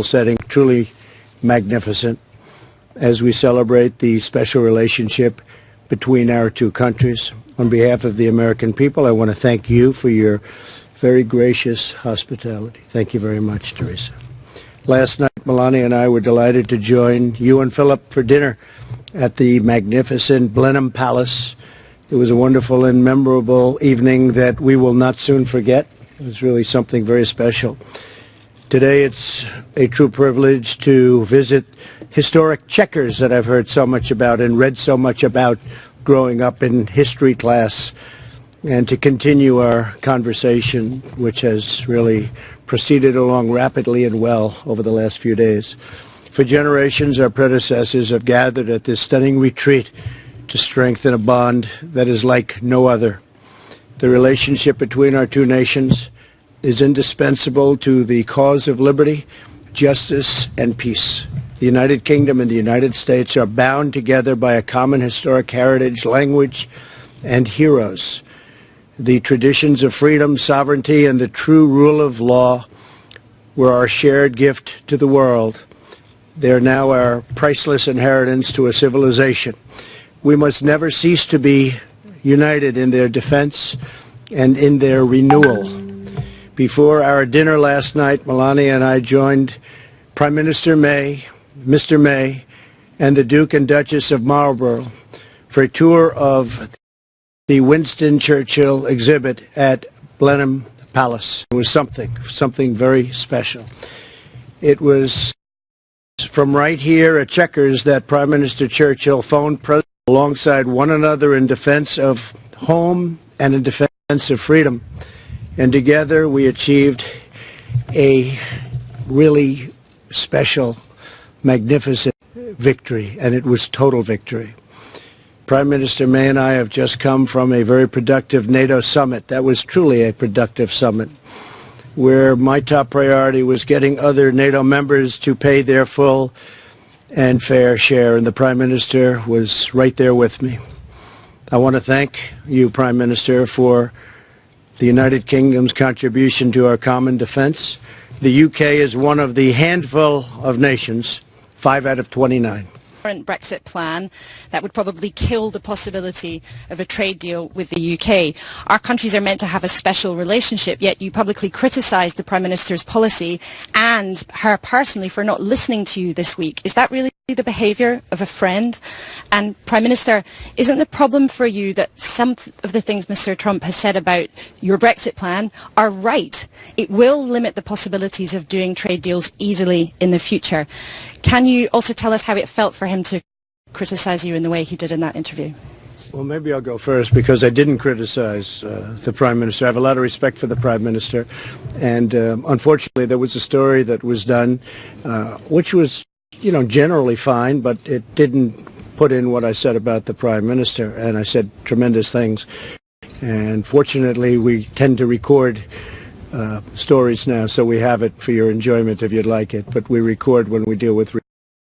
setting, truly magnificent, as we celebrate the special relationship between our two countries. On behalf of the American people, I want to thank you for your very gracious hospitality. Thank you very much, Theresa. Last night, Melania and I were delighted to join you and Philip for dinner at the magnificent Blenheim Palace. It was a wonderful and memorable evening that we will not soon forget. It was really something very special. Today it's a true privilege to visit historic Chequers that I've heard so much about and read so much about growing up in history class, and to continue our conversation, which has really proceeded along rapidly and well over the last few days. For generations, our predecessors have gathered at this stunning retreat to strengthen a bond that is like no other. The relationship between our two nations is indispensable to the cause of liberty, justice, and peace. The United Kingdom and the United States are bound together by a common historic heritage, language, and heroes. The traditions of freedom, sovereignty, and the true rule of law were our shared gift to the world. They are now our priceless inheritance to a civilization. We must never cease to be united in their defense and in their renewal. Before our dinner last night, Melania and I joined Prime Minister May, Mr. May, and the Duke and Duchess of Marlborough for a tour of the Winston Churchill exhibit at Blenheim Palace. It was something very special. It was from right here at Chequers that Prime Minister Churchill phoned President alongside one another in defense of home and in defense of freedom. And together we achieved a really special, magnificent victory, and it was total victory. Prime Minister May and I have just come from a very productive NATO summit. That was truly a productive summit, where my top priority was getting other NATO members to pay their full and fair share, and the Prime Minister was right there with me. I want to thank you, Prime Minister, for the United Kingdom's contribution to our common defense. The UK is one of the handful of nations, 5 out of 29. Current Brexit plan that would probably kill the possibility of a trade deal with the UK. Our countries are meant to have a special relationship, yet you publicly criticised the Prime Minister's policy and her personally for not listening to you this week. Is that really the behaviour of a friend? And Prime Minister, isn't the problem for you that some of the things Mr. Trump has said about your Brexit plan are right? It will limit the possibilities of doing trade deals easily in the future. Can you also tell us how it felt for him to criticise you in the way he did in that interview? Well, maybe I'll go first, because I didn't criticize the Prime Minister. I have a lot of respect for the Prime Minister. And unfortunately, there was a story that was done, which was, generally fine, but it didn't put in what I said about the Prime Minister. And I said tremendous things. And fortunately, we tend to record stories now, so we have it for your enjoyment if you'd like it. But we record when we deal with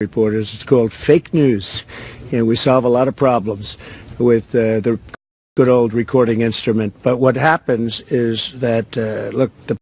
reporters. It's called fake news, and we solve a lot of problems with the good old recording instrument. But what happens is that, look, the